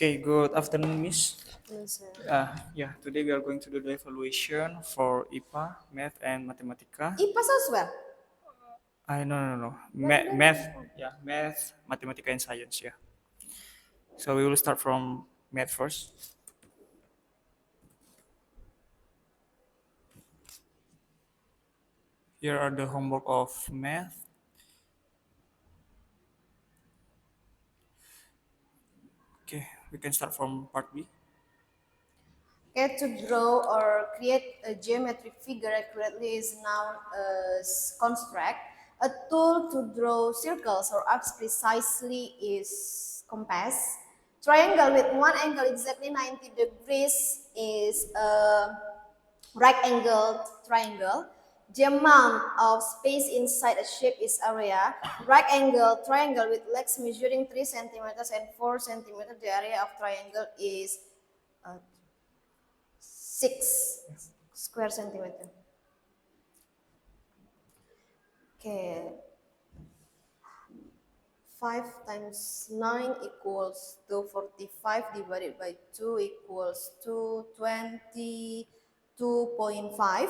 Okay, good afternoon, Miss. Yes, sir. Yeah, today we are going to do the evaluation for IPA, Math, and Matematika. IPAS as well. No. What then? Math, yeah, Math, Matematika, and Science, yeah. So we will start from Math first. Here are the homework of Math. Okay, we can start from part B. Okay, to draw or create a geometric figure accurately is known as construct. A tool to draw circles or arcs precisely is compass. Triangle with one angle exactly 90 degrees is a right angled triangle. The amount of space inside a shape is area. Right angled triangle with legs measuring 3 centimeters and 4 centimeters. The area of triangle is uh, 6 square centimeter. Okay, 5 times 9 equals 245 divided by 2 equals 222.5.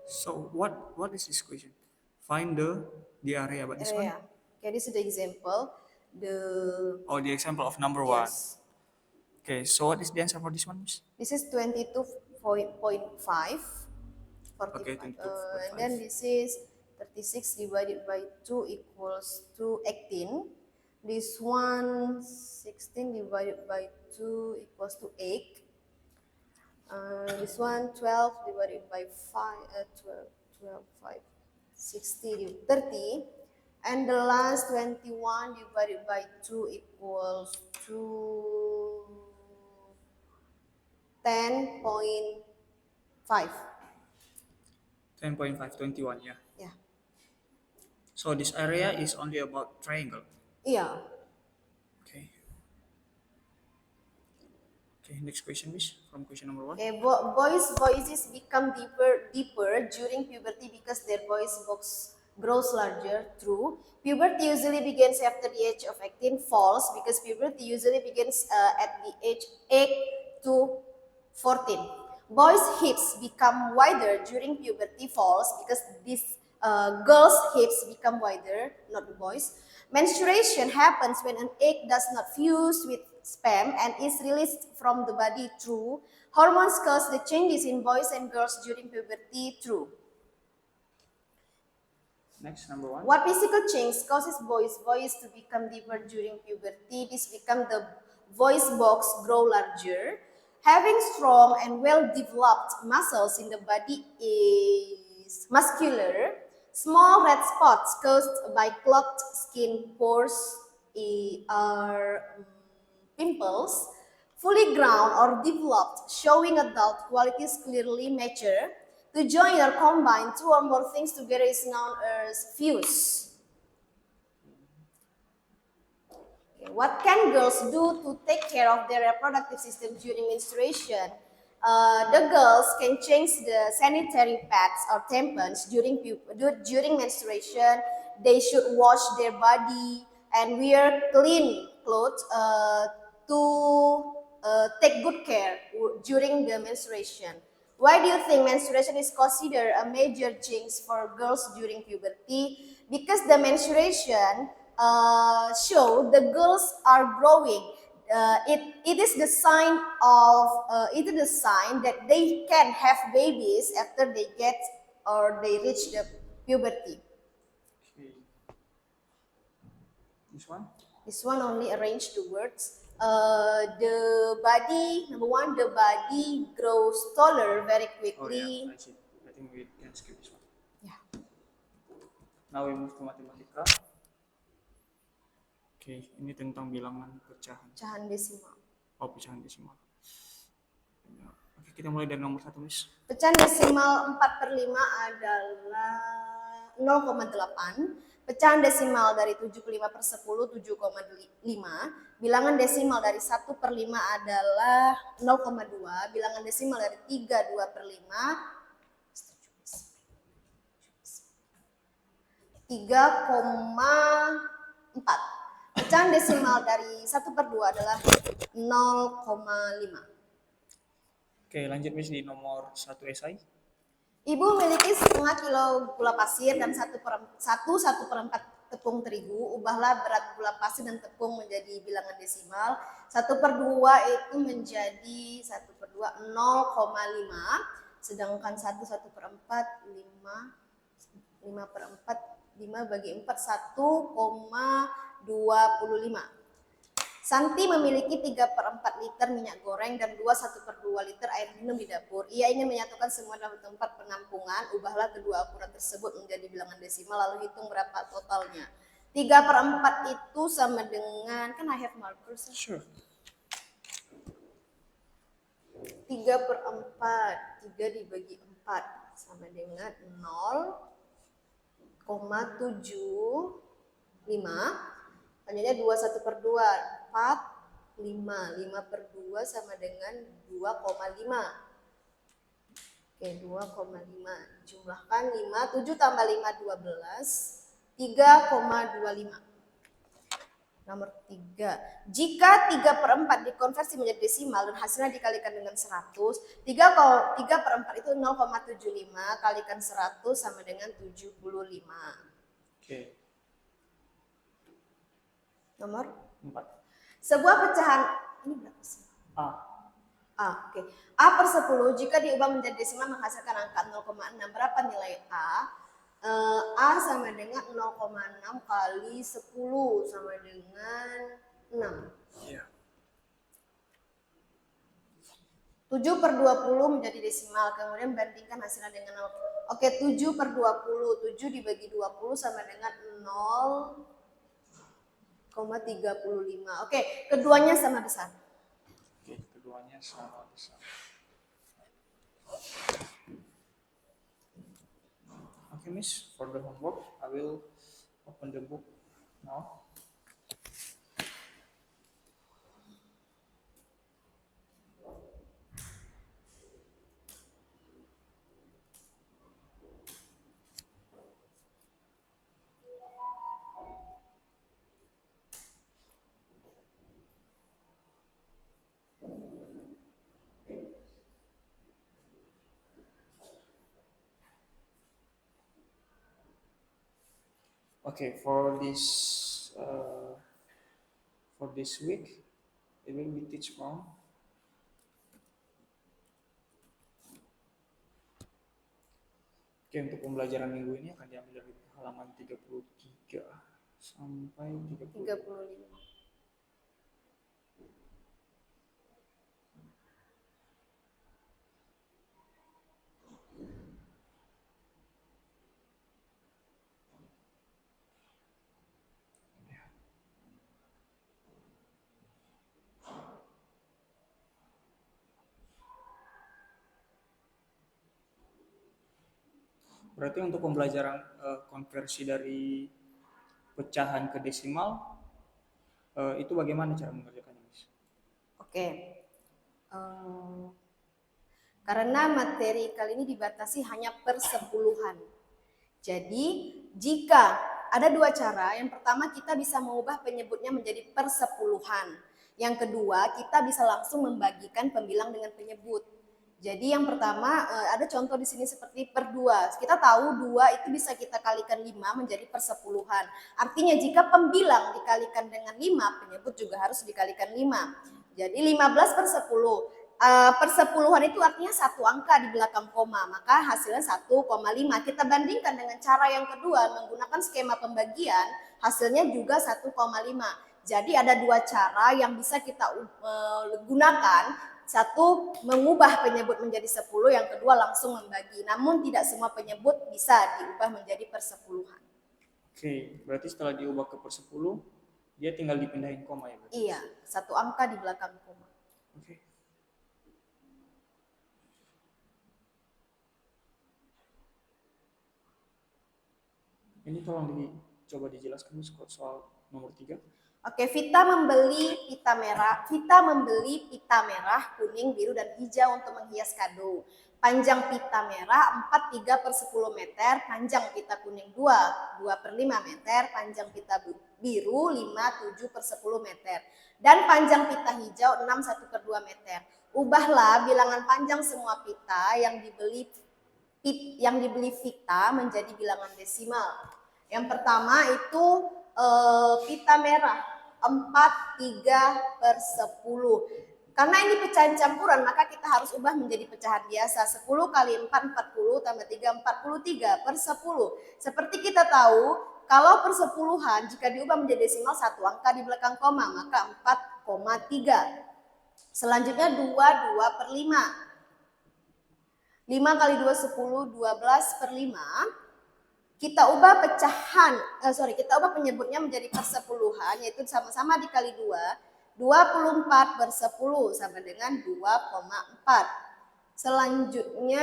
So what is this question? Find the area, but this one? Area. Okay, this is the example. The The example of number one. Yes, Okay, so what is the answer for this one, Miss? this is 22.5. Okay, 45. And 22.5. then this is 36 divided by 2 equals to 18. This one 16 divided by 2 equals to 8. This one 12 divided by 5, 12, 5, 60, 30. And the last 21 divided by 2 equals to 10.5. 10.5, 21, yeah. Yeah. So this area is only about triangle. Yeah. Okay. Okay, next question, Miss, from question number one. Okay, boys' voices become deeper during puberty because their voice box grows larger. True. Puberty usually begins after the age of 18. False, because puberty usually begins at the age 8 to 14. Boys' hips become wider during puberty. False, because these girls' hips become wider, not the boys. Menstruation happens when an egg does not fuse with sperm and is released from the body. True. Hormones cause the changes in boys and girls during puberty. True. Next, number one. What physical change causes boys' voice to become deeper during puberty? This become the voice box grow larger. Having strong and well-developed muscles in the body is muscular. Small red spots caused by clogged skin pores are pimples. Fully grown or developed, showing adult qualities clearly mature. To join or combine two or more things together is known as fuse. Okay, what can girls do to take care of their reproductive system during menstruation? The girls can change the sanitary pads or tampons during menstruation. They should wash their body and wear clean clothes to take good care during the menstruation. Why do you think menstruation is considered a major change for girls during puberty? Because the menstruation show the girls are growing. It is the sign of it is the sign that they can have babies after they get or they reach the puberty. Okay. This one. This one only arranged the words. The body, number one, the body grows taller very Oh yeah, quickly. I see. I think we can skip this one. Yeah. Now we move to matematika. Oke, ini tentang bilangan pecahan. Pecahan desimal. Oh, pecahan desimal. Ya. Oke, kita mulai dari nomor 1, Miss. Pecahan desimal 4/5 adalah 0,8. Pecahan desimal dari 75/10 7,5. Bilangan desimal dari 1/5 adalah 0,2. Bilangan desimal dari 3 2/5 3,4. Pecahan desimal dari 1/2 adalah 0,5. Oke, lanjut Miss di nomor 1 esai. Ibu memiliki setengah kilo gula pasir dan 1/4 tepung terigu. Ubahlah berat gula pasir dan tepung menjadi bilangan desimal. 1/2 itu menjadi 1/2 0,5. Sedangkan 1/4 5 bagi 4 1,25. Santi memiliki 3/4 liter minyak goreng dan 1/2 liter air minum di dapur. Ia ingin menyatukan semua dalam tempat penampungan. Ubahlah kedua ukuran tersebut menjadi bilangan desimal lalu hitung berapa totalnya. 3/4 itu sama dengan, kan I have markers. Sure. 3/4, 3 dibagi 4 sama dengan 0,75. Selanjutnya 2/1/2, 4, 5. 5/2 sama dengan 2,5. Oke, 2,5. Jumlahkan 5, 7 tambah 5, 12. 3,25. Nomor 3. Jika 3/4 dikonversi menjadi desimal dan hasilnya dikalikan dengan 100, 3/4 itu 0,75 kalikan 100 sama dengan 75. Oke, Nomor 4. sebuah pecahan, ini berapa sih? A. Oke. A/10 jika diubah menjadi desimal menghasilkan angka 0,6. Berapa nilai A? A sama dengan 0,6 kali 10 sama dengan 6. Iya. 7/20 menjadi desimal, kemudian bandingkan hasilnya dengan 0. Oke, 7/20. 7 dibagi 20 sama dengan 0,35. Oke, keduanya sama besar. Oke, keduanya sama besar. Okay, Miss, for the homework, I will open the book now. Okay, for this week, it will be teach from Oke, untuk pembelajaran minggu ini akan diambil dari halaman 33 sampai 35. 35. Berarti untuk pembelajaran konversi dari pecahan ke desimal, itu bagaimana cara mengerjakannya, Miss? Oke. Karena materi kali ini dibatasi hanya persepuluhan. Jadi, jika ada dua cara, yang pertama kita bisa mengubah penyebutnya menjadi persepuluhan. Yang kedua, kita bisa langsung membagikan pembilang dengan penyebut. Jadi yang pertama ada contoh di sini seperti per 2. Kita tahu 2 itu bisa kita kalikan 5 menjadi persepuluhan. Artinya jika pembilang dikalikan dengan 5, penyebut juga harus dikalikan 5. Jadi 15/10. Persepuluhan itu artinya satu angka di belakang koma, maka hasilnya 1,5. Kita bandingkan dengan cara yang kedua menggunakan skema pembagian, hasilnya juga 1,5. Jadi ada dua cara yang bisa kita gunakan. Satu, mengubah penyebut menjadi 10, yang kedua langsung membagi. Namun tidak semua penyebut bisa diubah menjadi persepuluhan. Oke, berarti setelah diubah ke persepuluh, dia tinggal dipindahin koma ya? Berarti? Iya, satu angka di belakang koma. Oke. Ini tolong coba dijelaskan soal nomor 3. Oke, Vita membeli pita merah, kuning, biru, dan hijau untuk menghias kado. Panjang pita merah 43 per 10 meter, panjang pita kuning 2 per 5 meter, panjang pita biru 7 per 10 meter, dan panjang pita hijau 1 per 2 meter. Ubahlah bilangan panjang semua pita yang dibeli pita menjadi bilangan desimal. Yang pertama itu pita merah 43 per 10. Karena ini pecahan campuran, maka kita harus ubah menjadi pecahan biasa. 10 kali 4, 40, tambah 3, 43 per 10. Seperti kita tahu, kalau persepuluhan jika diubah menjadi desimal 1 angka di belakang koma, maka 4,3. Selanjutnya 2 per 5. 5 kali 2, 10, 12 per 5. Kita ubah kita ubah penyebutnya menjadi persepuluhan, yaitu sama-sama dikali 2. 24 per 10 sama dengan 2,4. Selanjutnya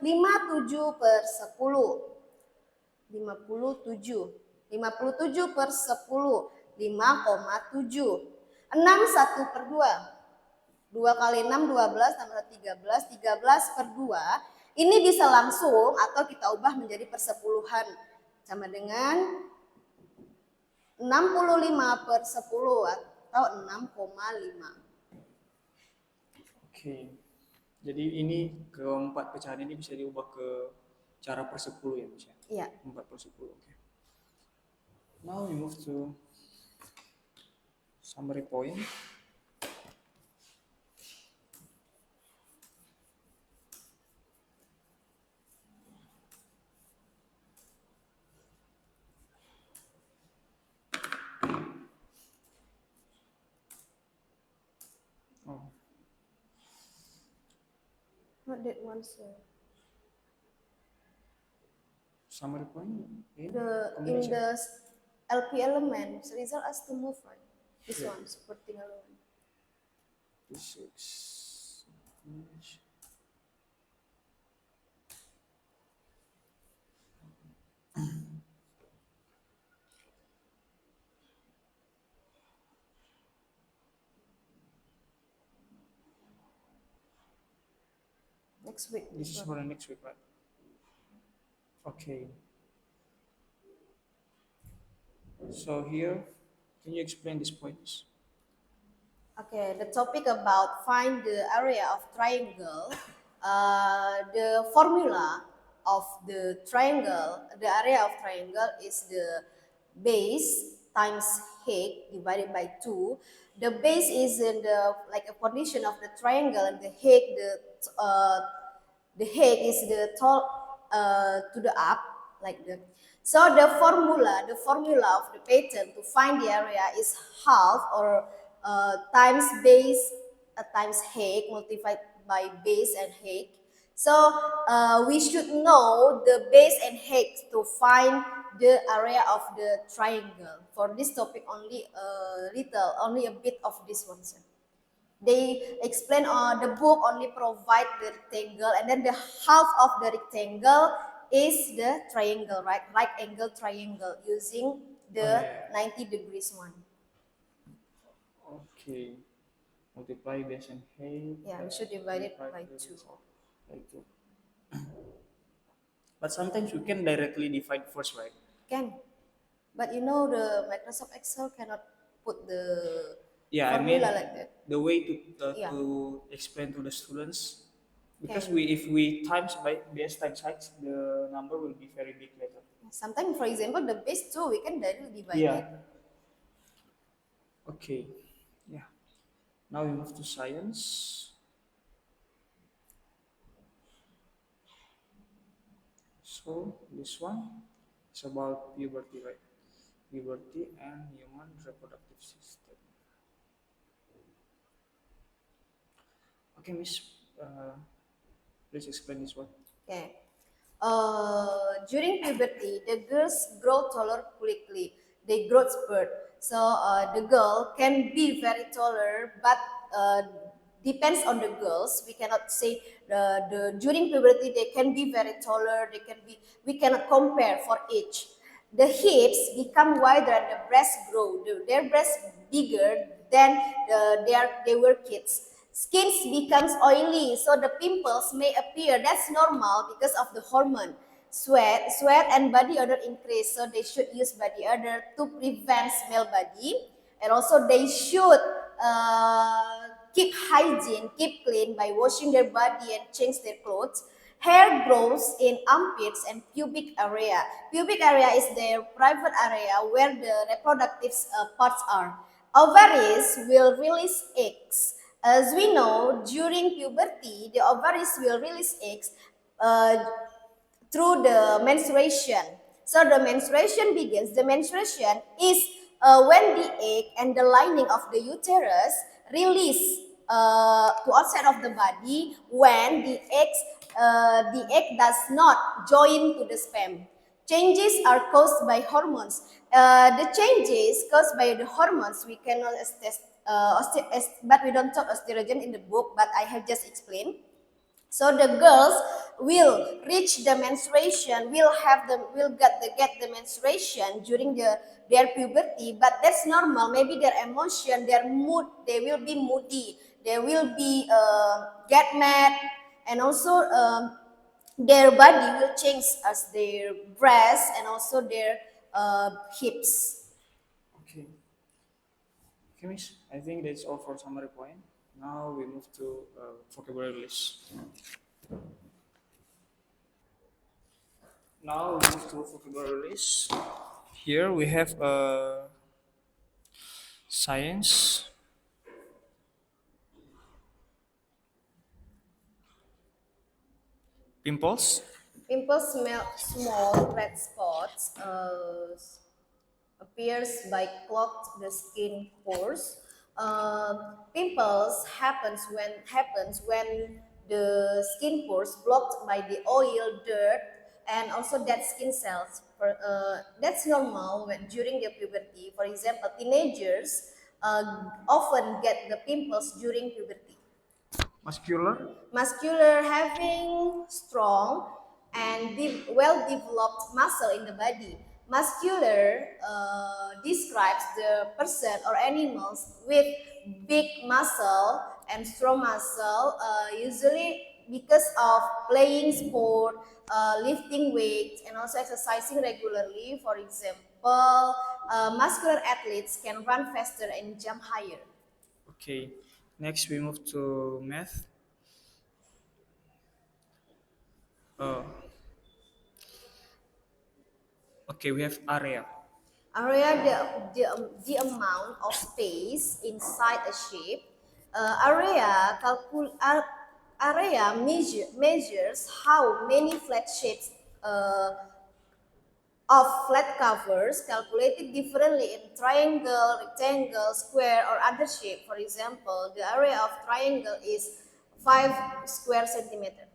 57 per 10. 57 per 10. 5,7. 6 1 per 2. 2 kali 6 12 tambah 13. 13 per 2. Ini bisa langsung atau kita ubah menjadi persepuluhan. Sama dengan 65 per 10 atau 6,5. Oke. Jadi ini keempat pecahan ini bisa diubah ke cara per 10 ya, Miss ya? Iya. 4 per 10. Oke. Now we move to summary point. Oh, Not that one, sir. summary point in In the combination. LP element, result as to move, right? This Yeah. one, supporting element. 6. Next week. This is for the next week, right? Okay. So here, can you explain these points? Okay, the topic about find the area of triangle. The formula of the triangle, the area of triangle is the base times height divided by 2. The base is in the like a condition of the triangle, and the height is the tall to the up like that. So the formula of the pattern to find the area is half or times base times height multiplied by base and height. So we should know the base and height to find the area of the triangle. For this topic, only a bit of this one, sir. They explain the book only provide the rectangle, and then the half of the rectangle is the triangle, right angle triangle using the 90 degrees one. Okay. Multiply base and height. Yeah, we should divide it by 2. By 2. But sometimes we can directly divide first, right? Can, but you know the Microsoft Excel cannot put the Yeah, I mean formula like that. the way Yeah. to explain to the students, because Okay. if we times by base times height, the number will be very big later. Sometimes, for example, the base 2 we can directly divide Yeah. it. Okay. Yeah. Now we move to science. So this one is about puberty, right? Puberty and human reproductive system. Okay, Miss. Please explain this one. Okay. During puberty, the girls grow taller quickly. They grow spurt. So the girl can be very taller, but depends on the girls. We cannot say during puberty they can be very taller. We cannot compare for age. The hips become wider and the breasts grow. Their breasts bigger than they were kids. Skin becomes oily, so the pimples may appear. That's normal because of the hormone. Sweat and body odor increase, so they should use body odor to prevent smell body. And also they should keep hygiene, keep clean by washing their body and change their clothes. Hair grows in armpits and pubic area. Pubic area is their private area where the reproductive parts are. Ovaries will release eggs. As we know, during puberty, the ovaries will release eggs uh, through the menstruation. So the menstruation begins. The menstruation is when the egg and the lining of the uterus release to outside of the body when the egg does not join to the sperm. Changes are caused by hormones. The changes caused by the hormones we cannot assess, but we don't talk estrogen in the book, but I have just explained. So the girls will reach the menstruation, will get the menstruation during their puberty, but that's normal. Maybe their emotion, their mood, they will be moody, they will be get mad, and also their body will change as their breasts and also their hips. Okay. Okay, Miss. I think that's all for summary point. Now we move to vocabulary list. Now we move to vocabulary list. Here we have science, pimples, Pimples, small red spots, appears by clogged the skin pores. Pimples happens when the skin pores blocked by the oil, dirt, and also dead skin cells. That's normal when during their puberty. For example, teenagers often get the pimples during puberty. muscular, Muscular, having strong and well-developed muscle in the body. Muscular describes the person or animals with big muscle and strong muscle, usually because of playing sport, lifting weights, and also exercising regularly. For example, muscular athletes can run faster and jump higher. Okay. Next, we move to math. Uh, okay, we have area. Area, the amount of space inside a shape. Area measures how many flat shapes of flat covers calculated differently in triangle, rectangle, square, or other shape. For example, the area of triangle is 5 square centimeter.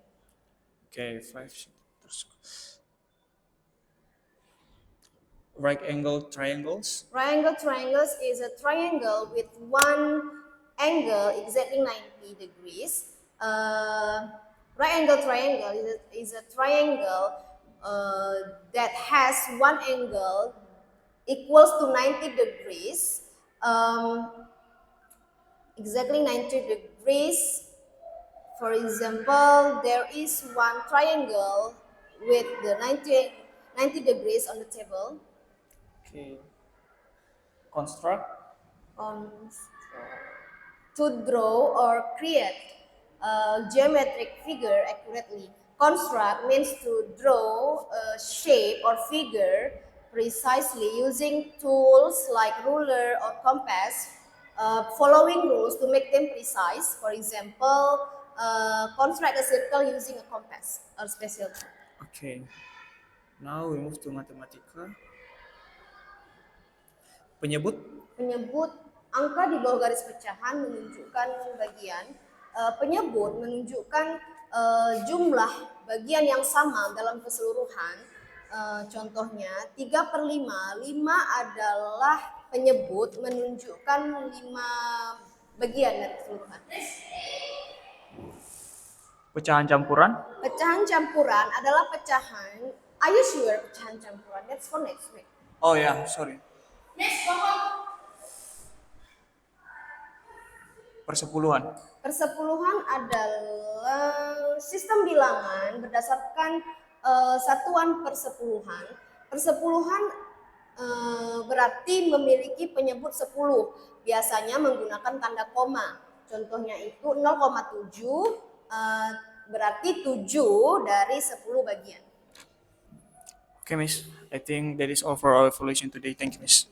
Okay, 5 centimeters. Right angle triangles. Triangles is a triangle with one angle exactly 90 degrees. Right angle triangle is a triangle that has one angle equals to 90 degrees. Exactly 90 degrees. For example, there is one triangle with the 90 degrees on the table. Okay. Construct. On to draw or create a geometric figure accurately. Construct means to draw a shape or figure precisely using tools like ruler or compass, following rules to make them precise. For example, construct a circle using a compass or special tool. Okay. Now we move to Mathematica. Penyebut. Penyebut angka di bawah garis pecahan menunjukkan bagian, penyebut menunjukkan jumlah bagian yang sama dalam keseluruhan. Contohnya 3/5, 5 adalah penyebut menunjukkan 5 bagian dari keseluruhan. Pecahan campuran. Pecahan campuran adalah pecahan, are you sure pecahan campuran? That's for next week. Oh ya, sorry. persepuluhan? Persepuluhan adalah sistem bilangan berdasarkan satuan persepuluhan. Persepuluhan berarti memiliki penyebut 10, biasanya menggunakan tanda koma. Contohnya itu 0,7 berarti 7 dari 10 bagian. Okay, Miss. I think that is all for our evaluation today. Thank you, Miss.